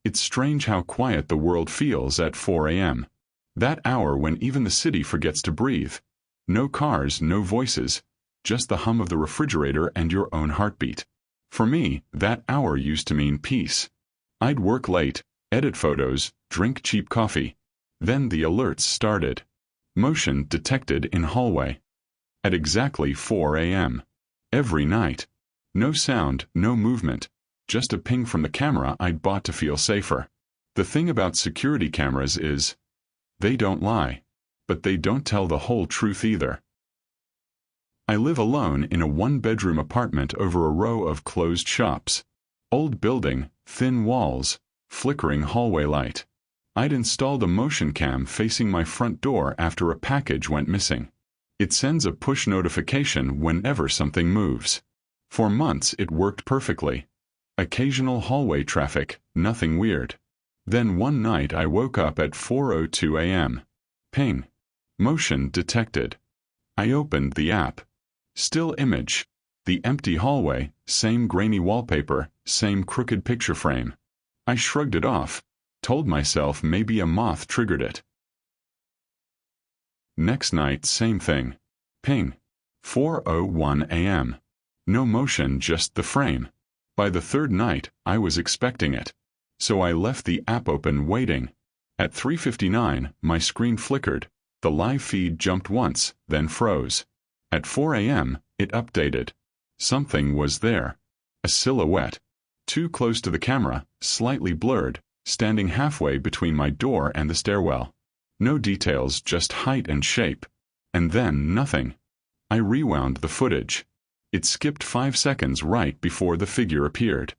It's strange how quiet the world feels at 4 a.m. That hour when even the city forgets to breathe. No cars, no voices, just the hum of the refrigerator and your own heartbeat. For me, that hour used to mean peace. I'd work late, edit photos, drink cheap coffee. Then the alerts started. Motion detected in hallway. At exactly 4 a.m. Every night. No sound, no movement, just a ping from the camera I'd bought to feel safer. The thing about security cameras is, they don't lie, but they don't tell the whole truth either. I live alone in a one-bedroom apartment over a row of closed shops. Old building, thin walls, flickering hallway light. I'd installed a motion cam facing my front door after a package went missing. It sends a push notification whenever something moves. For months it worked perfectly. Occasional hallway traffic, nothing weird. Then one night I woke up at 4:02 a.m. Ping. Motion detected. I opened the app. Still image. The empty hallway, same grainy wallpaper, same crooked picture frame. I shrugged it off, told myself maybe a moth triggered it. Next night, same thing. Ping. 4:01 a.m. No motion, just the frame. By the third night, I was expecting it. So I left the app open waiting. At 3:59, my screen flickered. The live feed jumped once, then froze. At 4 a.m., it updated. Something was there. A silhouette. Too close to the camera, slightly blurred, standing halfway between my door and the stairwell. No details, just height and shape. And then nothing. I rewound the footage. It skipped 5 seconds right before the figure appeared.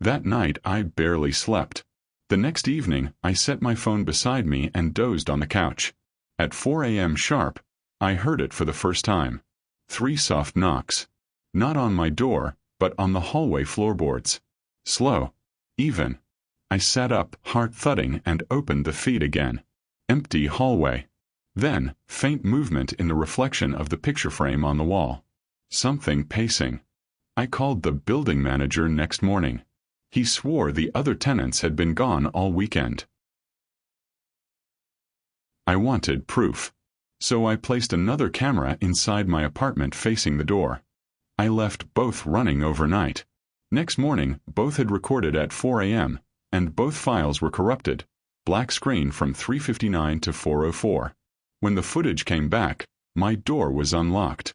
That night I barely slept. The next evening, I set my phone beside me and dozed on the couch. At 4 a.m. sharp, I heard it for the first time. 3 soft knocks. Not on my door, but on the hallway floorboards. Slow. Even. I sat up, heart thudding, and opened the feed again. Empty hallway. Then, faint movement in the reflection of the picture frame on the wall. Something pacing. I called the building manager next morning. He swore the other tenants had been gone all weekend. I wanted proof. So I placed another camera inside my apartment facing the door. I left both running overnight. Next morning, both had recorded at 4 a.m., and both files were corrupted. Black screen from 3:59 to 4:04. When the footage came back, my door was unlocked.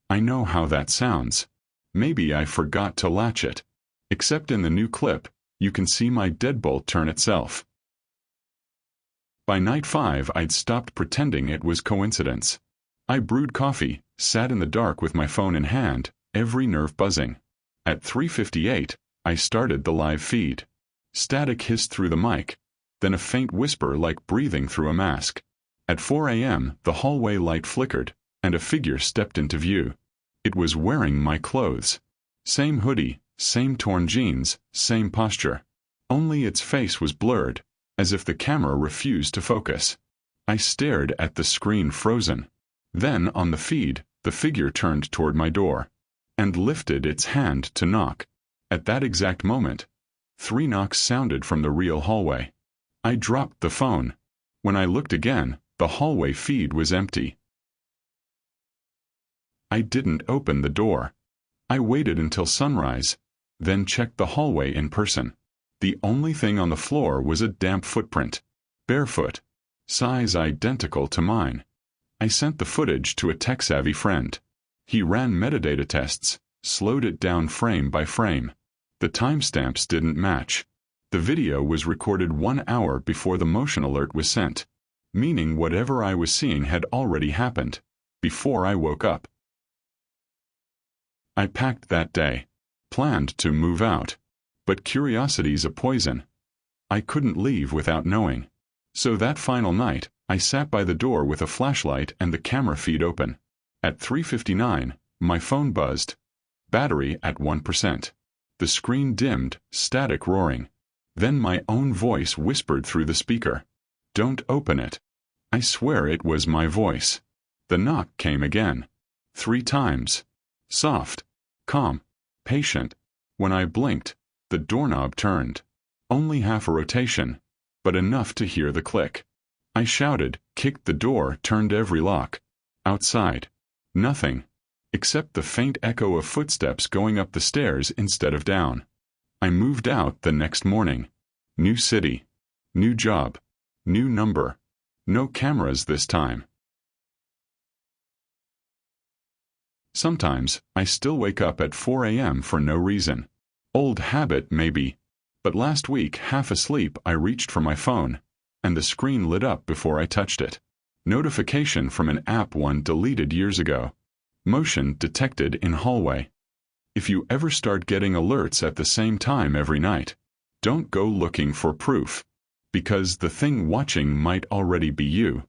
I know how that sounds. Maybe I forgot to latch it. Except in the new clip, you can see my deadbolt turn itself. By night 5, I'd stopped pretending it was coincidence. I brewed coffee, sat in the dark with my phone in hand, every nerve buzzing. At 3:58, I started the live feed. Static hissed through the mic, then a faint whisper like breathing through a mask. At 4 a.m., the hallway light flickered, and a figure stepped into view. It was wearing my clothes. Same hoodie, same torn jeans, same posture. Only its face was blurred, as if the camera refused to focus. I stared at the screen frozen. Then, on the feed, the figure turned toward my door and lifted its hand to knock. At that exact moment, 3 knocks sounded from the real hallway. I dropped the phone. When I looked again, the hallway feed was empty. I didn't open the door. I waited until sunrise, then checked the hallway in person. The only thing on the floor was a damp footprint. Barefoot. Size identical to mine. I sent the footage to a tech-savvy friend. He ran metadata tests, slowed it down frame by frame. The timestamps didn't match. The video was recorded 1 hour before the motion alert was sent, meaning whatever I was seeing had already happened, before I woke up. I packed that day. Planned to move out. But curiosity's a poison. I couldn't leave without knowing. So that final night, I sat by the door with a flashlight and the camera feed open. At 3:59, my phone buzzed. Battery at 1%. The screen dimmed, static roaring. Then my own voice whispered through the speaker. Don't open it. I swear it was my voice. The knock came again. 3 times. Soft. Calm. Patient. When I blinked, The doorknob turned. Only half a rotation, but enough to hear the click. I shouted, kicked the door, turned every lock. Outside. Nothing. Except the faint echo of footsteps going up the stairs instead of down. I moved out the next morning. New city. New job. New number. No cameras this time. Sometimes, I still wake up at 4 a.m. for no reason. Old habit, maybe. But last week, half asleep, I reached for my phone, and the screen lit up before I touched it. Notification from an app one deleted years ago. Motion detected in hallway. If you ever start getting alerts at the same time every night, don't go looking for proof, because the thing watching might already be you.